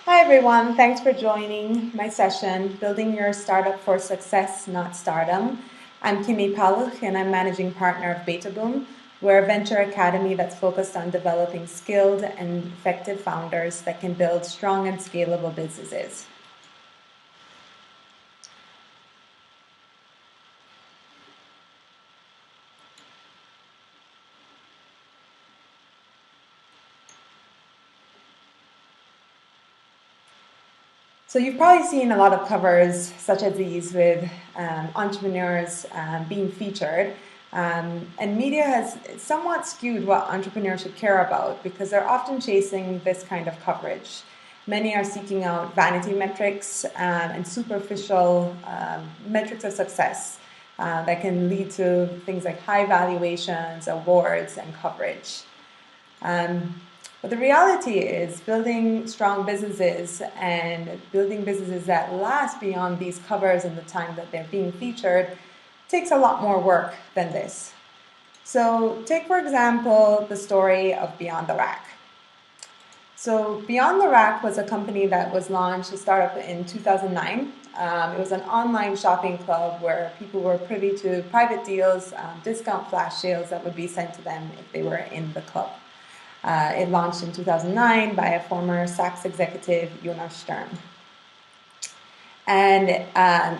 Hi everyone, thanks for joining my session, Building Your Startup for Success, Not Stardom. I'm Kimmy Paluch and I'm managing partner of Beta Boom. We're a venture academy that's focused on developing skilled and effective founders that can build strong and scalable businesses. So you've probably seen a lot of covers such as these with entrepreneurs being featured. And media has somewhat skewed what entrepreneurs should care about because they're often chasing this kind of coverage. Many are seeking out vanity metrics and superficial metrics of success that can lead to things like high valuations, awards, and coverage. But the reality is building strong businesses and building businesses that last beyond these covers and the time that they're being featured takes a lot more work than this. So take, for example, the story of Beyond the Rack. So Beyond the Rack was a company that was launched, a startup in 2009. It was an online shopping club where people were privy to private deals, discount flash sales that would be sent to them if they were in the club. It launched in 2009 by a former Saks executive, Jonas Stern. And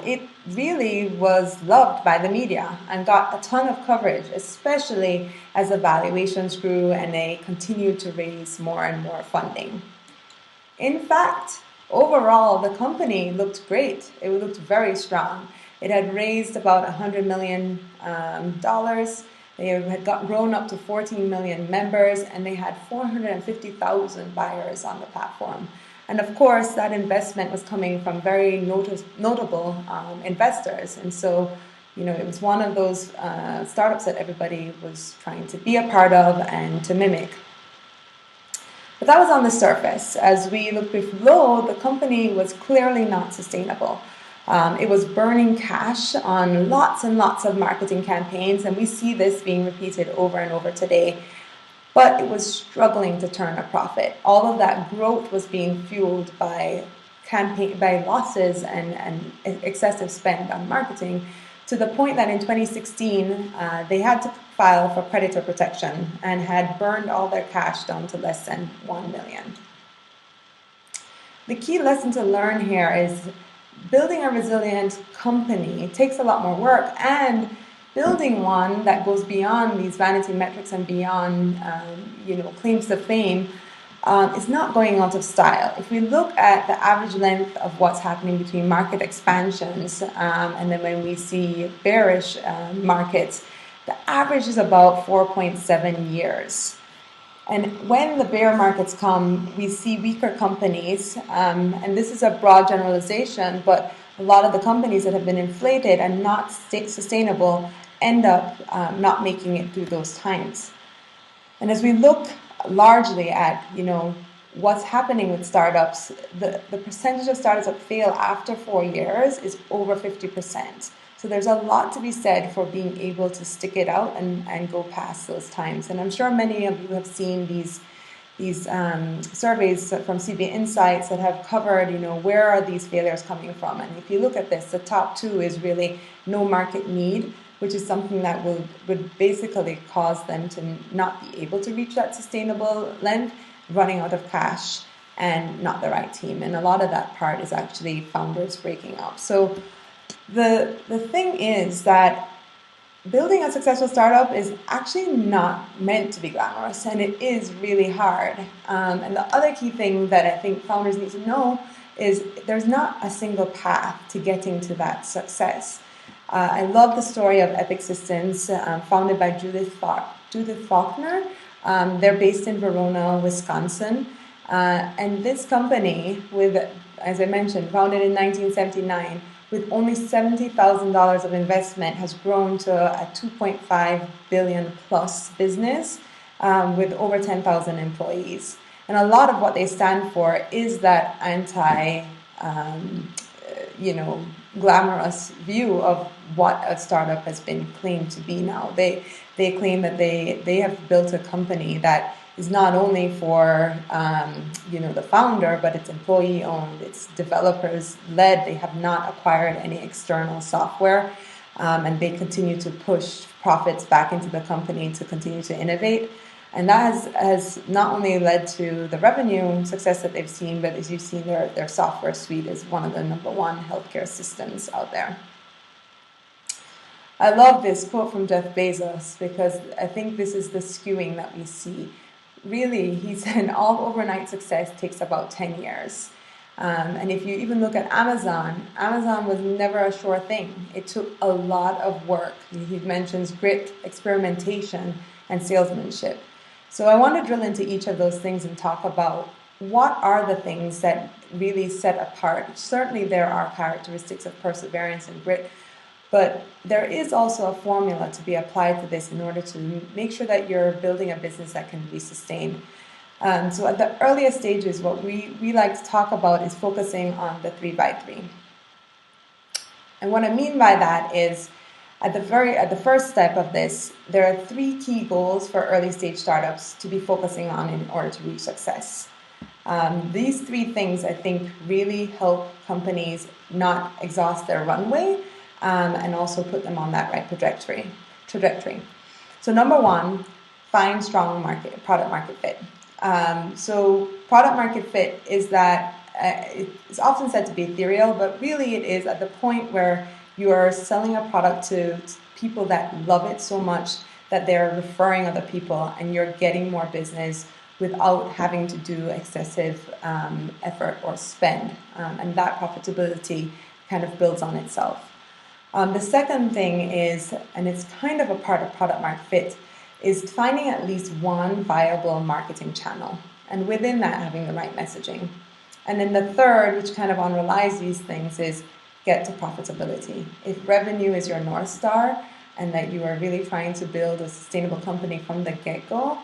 it really was loved by the media and got a ton of coverage, especially as the valuations grew and they continued to raise more and more funding. In fact, overall, the company looked great. It looked very strong. It had raised about $100 million. They had grown up to 14 million members, and they had 450,000 buyers on the platform. And of course, that investment was coming from very notable investors. And so, it was one of those startups that everybody was trying to be a part of and to mimic. But that was on the surface. As we look below, the company was clearly not sustainable. It was burning cash on lots and lots of marketing campaigns, and we see this being repeated over and over today. But it was struggling to turn a profit. All of that growth was being fueled by losses and excessive spend on marketing, to the point that in 2016 they had to file for creditor protection and had burned all their cash down to less than $1 million. The key lesson to learn here is building a resilient company takes a lot more work, and building one that goes beyond these vanity metrics and beyond, claims to fame is not going out of style. If we look at the average length of what's happening between market expansions and then when we see bearish markets, the average is about 4.7 years. And when the bear markets come, we see weaker companies, and this is a broad generalization, but a lot of the companies that have been inflated and not sustainable end up not making it through those times. And as we look largely at, what's happening with startups, the percentage of startups that fail after 4 years is over 50%. So there's a lot to be said for being able to stick it out and go past those times. And I'm sure many of you have seen these surveys from CB Insights that have covered, where are these failures coming from? And if you look at this, the top two is really no market need, which is something that would basically cause them to not be able to reach that sustainable length, running out of cash, and not the right team. And a lot of that part is actually founders breaking up. So the thing is that building a successful startup is actually not meant to be glamorous, and it is really hard. And the other key thing that I think founders need to know is there's not a single path to getting to that success. I love the story of Epic Systems, founded by Judith Faulkner. They're based in Verona, Wisconsin. And this company, as I mentioned, founded in 1979, with only $70,000 of investment, has grown to a $2.5 billion plus business with over 10,000 employees. And a lot of what they stand for is that glamorous view of what a startup has been claimed to be now. They claim that they have built a company that is not only for the founder, but it's employee owned, it's developers led. They have not acquired any external software, and they continue to push profits back into the company to continue to innovate. And that has not only led to the revenue success that they've seen, but as you've seen, their software suite is one of the number one healthcare systems out there. I love this quote from Jeff Bezos because I think this is the skewing that we see. Really, he said all overnight success takes about 10 years. And if you even look at Amazon, Amazon was never a sure thing. It took a lot of work. He mentions grit, experimentation, and salesmanship. So I want to drill into each of those things and talk about what are the things that really set apart. Certainly there are characteristics of perseverance and grit, but there is also a formula to be applied to this in order to make sure that you're building a business that can be sustained. So at the earliest stages, what we like to talk about is focusing on the 3x3. And what I mean by that is at the first step of this, there are 3 key goals for early stage startups to be focusing on in order to reach success. These 3 things, I think, really help companies not exhaust their runway and also put them on that right trajectory. So number 1, find strong product market fit. So product market fit is that it's often said to be ethereal, but really it is at the point where you are selling a product to people that love it so much that they're referring other people and you're getting more business without having to do excessive effort or spend. And that profitability kind of builds on itself. The second thing is, and it's kind of a part of product market fit, is finding at least one viable marketing channel. And within that, having the right messaging. And then the third, which kind of underlies these things, is get to profitability. If revenue is your North Star and that you are really trying to build a sustainable company from the get-go,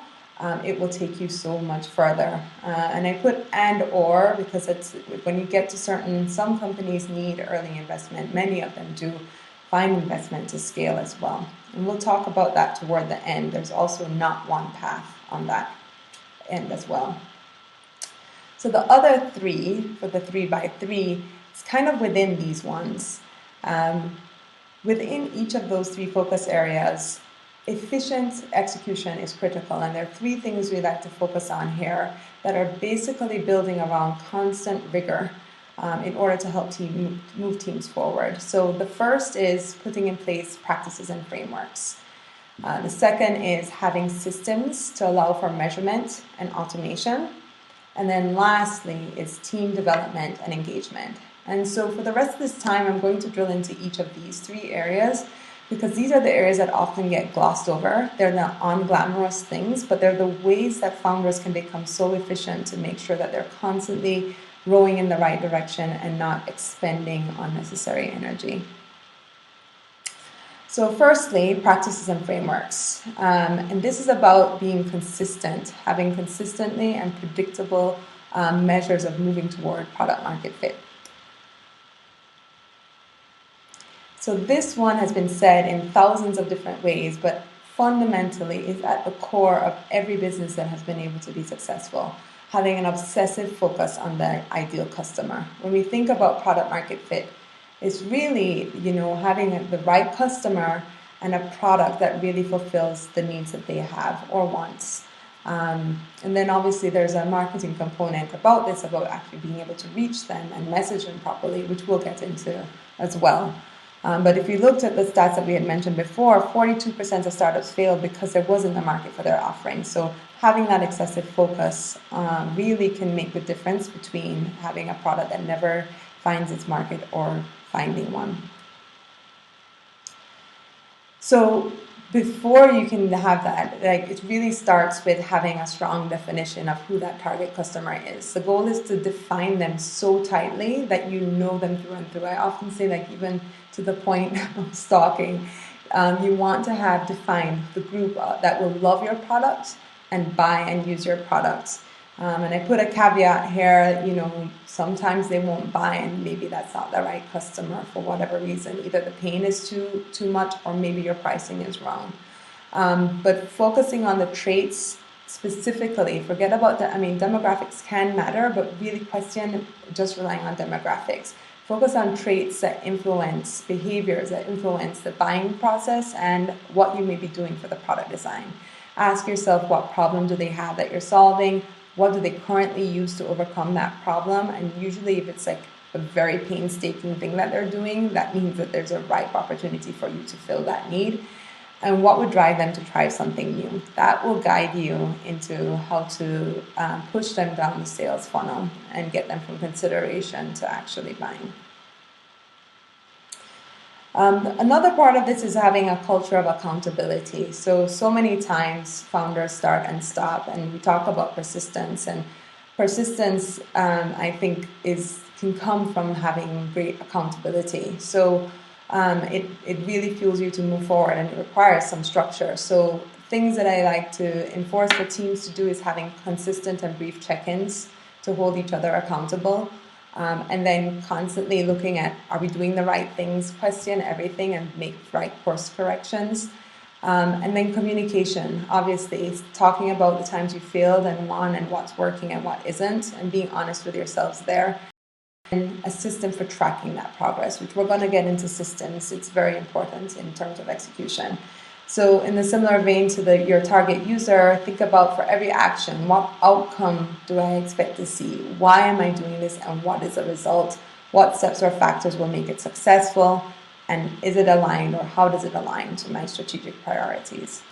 it will take you so much further. And I put and or because it's when you get to some companies need early investment. Many of them do find investment to scale as well. And we'll talk about that toward the end. There's also not one path on that end as well. So the other 3 for the 3x3, it's kind of within these ones. Within each of those 3 focus areas, efficient execution is critical. And there are 3 things we like to focus on here that are basically building around constant rigor in order to help move teams forward. So the first is putting in place practices and frameworks. The second is having systems to allow for measurement and automation. And then lastly is team development and engagement. And so for the rest of this time, I'm going to drill into each of these 3 areas because these are the areas that often get glossed over. They're the unglamorous things, but they're the ways that founders can become so efficient to make sure that they're constantly rowing in the right direction and not expending unnecessary energy. So firstly, practices and frameworks. And this is about being consistent, having consistently and predictable measures of moving toward product market fit. So this one has been said in thousands of different ways, but fundamentally is at the core of every business that has been able to be successful, having an obsessive focus on the ideal customer. When we think about product market fit, it's really, having the right customer and a product that really fulfills the needs that they have or wants. And then obviously there's a marketing component about this, about actually being able to reach them and message them properly, which we'll get into as well. But if you looked at the stats that we had mentioned before, 42% of startups failed because there wasn't a market for their offering. So having that excessive focus really can make the difference between having a product that never finds its market or finding one. So before you can have that, it really starts with having a strong definition of who that target customer is. The goal is to define them so tightly that you know them through and through. I often say, even to the point of stalking, you want to have defined the group that will love your product and buy and use your product. And I put a caveat here, sometimes they won't buy and maybe that's not the right customer for whatever reason. Either the pain is too much or maybe your pricing is wrong. But focusing on the traits specifically, forget about demographics can matter, but really question just relying on demographics. Focus on traits that influence behaviors, that influence the buying process and what you may be doing for the product design. Ask yourself, what problem do they have that you're solving? What do they currently use to overcome that problem? And usually if it's like a very painstaking thing that they're doing, that means that there's a ripe opportunity for you to fill that need. And what would drive them to try something new? That will guide you into how to push them down the sales funnel and get them from consideration to actually buying. Another part of this is having a culture of accountability. So many times founders start and stop, and we talk about persistence. And persistence, I think, can come from having great accountability. So it really fuels you to move forward, and it requires some structure. So things that I like to enforce for teams to do is having consistent and brief check-ins to hold each other accountable. And then constantly looking at, are we doing the right things, question everything and make right course corrections. And then communication, obviously, talking about the times you failed and won and what's working and what isn't, and being honest with yourselves there. And a system for tracking that progress, which we're going to get into systems. It's very important in terms of execution. So in the similar vein to your target user, think about for every action, what outcome do I expect to see? Why am I doing this, and what is the result? What steps or factors will make it successful? And is it aligned, or how does it align to my strategic priorities?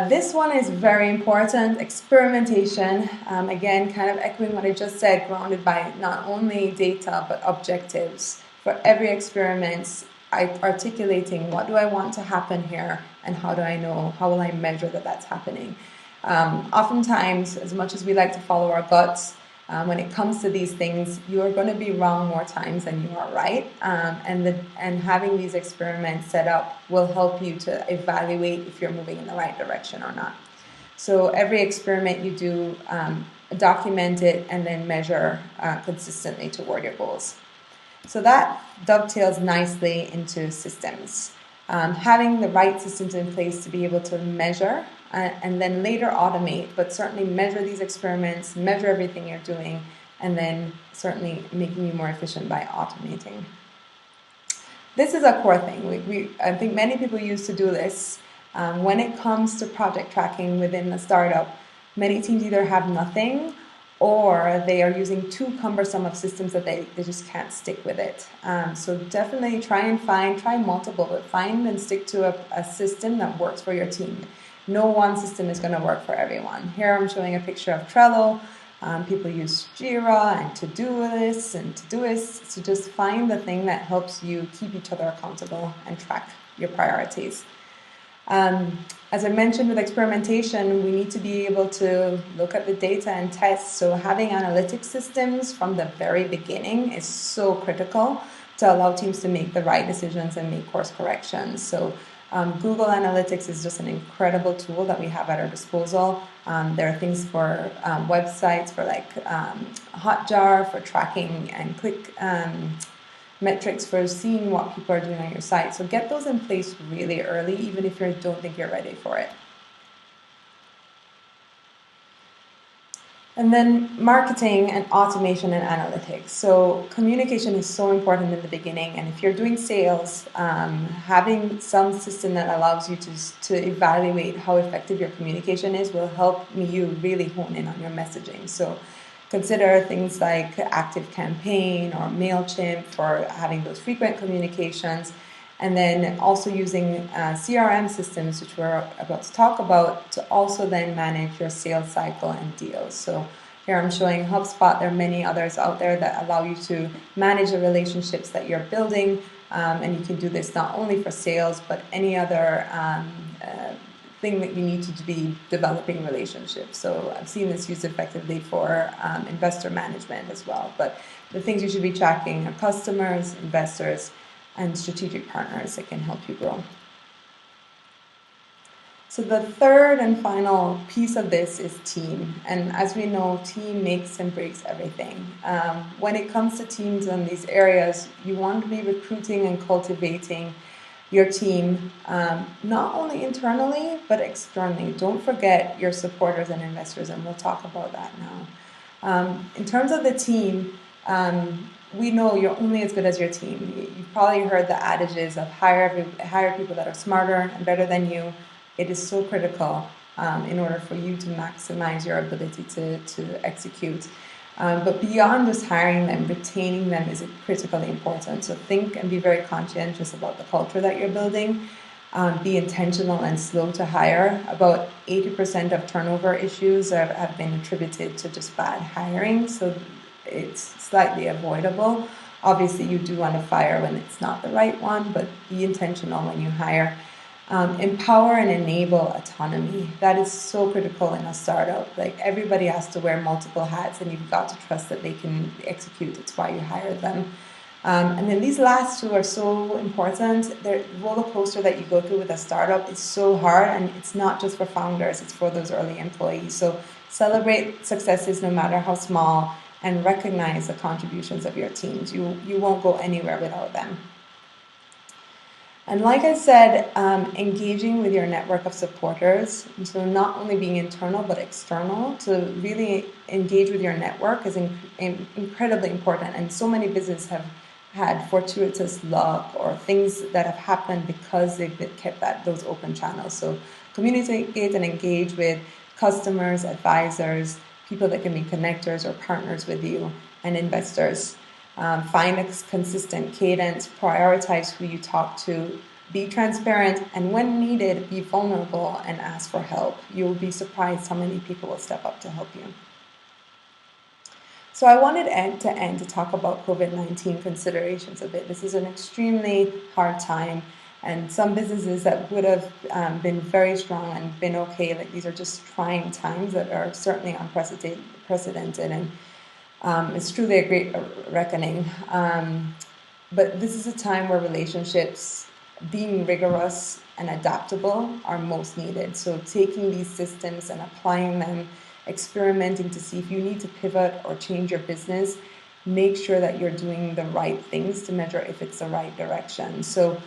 This one is very important, experimentation. Again, kind of echoing what I just said, grounded by not only data, but objectives. For every experiment, articulating what do I want to happen here, and how do I know, how will I measure that that's happening? Oftentimes, as much as we like to follow our guts, when it comes to these things, you are going to be wrong more times than you are right. And having these experiments set up will help you to evaluate if you're moving in the right direction or not. So every experiment you do, document it and then measure consistently toward your goals. So that dovetails nicely into systems. Having the right systems in place to be able to measure and then later automate, but certainly measure these experiments, measure everything you're doing, and then certainly making you more efficient by automating. This is a core thing. I think many people use to-do lists. When it comes to project tracking within the startup, many teams either have nothing or they are using too cumbersome of systems that they just can't stick with it. So definitely try multiple, but find and stick to a system that works for your team. No one system is going to work for everyone. Here I'm showing a picture of Trello. People use Jira and to-do lists and Todoist. So just find the thing that helps you keep each other accountable and track your priorities. As I mentioned with experimentation, we need to be able to look at the data and test. So having analytic systems from the very beginning is so critical to allow teams to make the right decisions and make course corrections. So Google Analytics is just an incredible tool that we have at our disposal. There are things for websites, for like Hotjar, for tracking and click metrics, for seeing what people are doing on your site. So get those in place really early, even if you don't think you're ready for it. And then marketing and automation and analytics. So communication is so important in the beginning. And if you're doing sales, having some system that allows you to evaluate how effective your communication is will help you really hone in on your messaging. So consider things like ActiveCampaign or MailChimp for having those frequent communications. And then also using CRM systems, which we're about to talk about, to also then manage your sales cycle and deals. So here I'm showing HubSpot. There are many others out there that allow you to manage the relationships that you're building. And you can do this not only for sales, but any other thing that you need to be developing relationships. So I've seen this used effectively for investor management as well. But the things you should be tracking are customers, investors, and strategic partners that can help you grow. So the third and final piece of this is team. And as we know, team makes and breaks everything. When it comes to teams in these areas, you want to be recruiting and cultivating your team, not only internally, but externally. Don't forget your supporters and investors, and we'll talk about that now. In terms of the team, we know you're only as good as your team. You've probably heard the adages of hire people that are smarter and better than you. It is so critical in order for you to maximize your ability to execute. But beyond just hiring them, retaining them is critically important. So think and be very conscientious about the culture that you're building. Be intentional and slow to hire. About 80% of turnover issues have been attributed to just bad hiring, so it's slightly avoidable. Obviously, you do want to fire when it's not the right one, but be intentional when you hire. Empower and enable autonomy. That is so critical in a startup. Like, everybody has to wear multiple hats, and you've got to trust that they can execute. It's why you hired them. And then these last two are so important. The roller coaster that you go through with a startup is so hard, and it's not just for founders, it's for those early employees. So celebrate successes no matter how small, and recognize the contributions of your teams. You won't go anywhere without them. And like I said, engaging with your network of supporters, so not only being internal but external, to really engage with your network is incredibly important. And so many businesses have had fortuitous luck or things that have happened because they've kept those open channels. So communicate and engage with customers, advisors, people that can be connectors or partners with you, and investors. Find a consistent cadence, prioritize who you talk to, be transparent, and when needed, be vulnerable and ask for help. You'll be surprised how many people will step up to help you. So I wanted to talk about COVID-19 considerations a bit. This is an extremely hard time, and some businesses that would have been very strong and been okay, like, these are just trying times that are certainly unprecedented, and it's truly a great reckoning. But this is a time where relationships, being rigorous and adaptable, are most needed. So taking these systems and applying them, experimenting to see if you need to pivot or change your business, make sure that you're doing the right things to measure if it's the right direction. So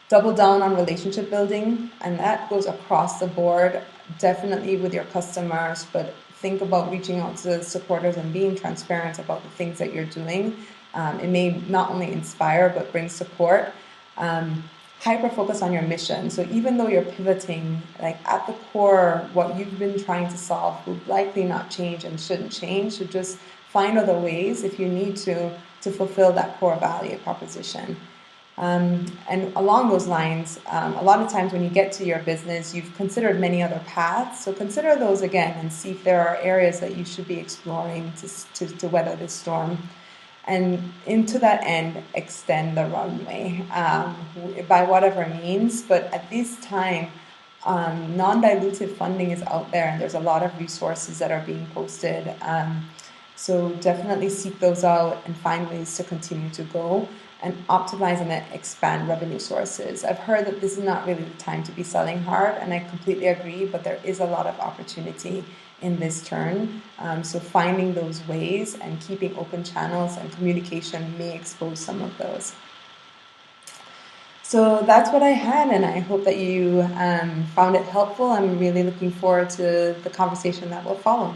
double down on relationship building, and that goes across the board, definitely with your customers, but think about reaching out to supporters and being transparent about the things that you're doing. It may not only inspire, but bring support. Hyper focus on your mission. So even though you're pivoting, like, at the core, what you've been trying to solve will likely not change and shouldn't change. So just find other ways, if you need to fulfill that core value proposition. And along those lines, a lot of times when you get to your business, you've considered many other paths. So consider those again and see if there are areas that you should be exploring to weather this storm. And into that end, extend the runway by whatever means. But at this time, non-dilutive funding is out there, and there's a lot of resources that are being posted. So definitely seek those out and find ways to continue to go and optimize and expand revenue sources. I've heard that this is not really the time to be selling hard, and I completely agree, but there is a lot of opportunity in this turn. So finding those ways and keeping open channels and communication may expose some of those. So that's what I had, and I hope that you found it helpful. I'm really looking forward to the conversation that will follow.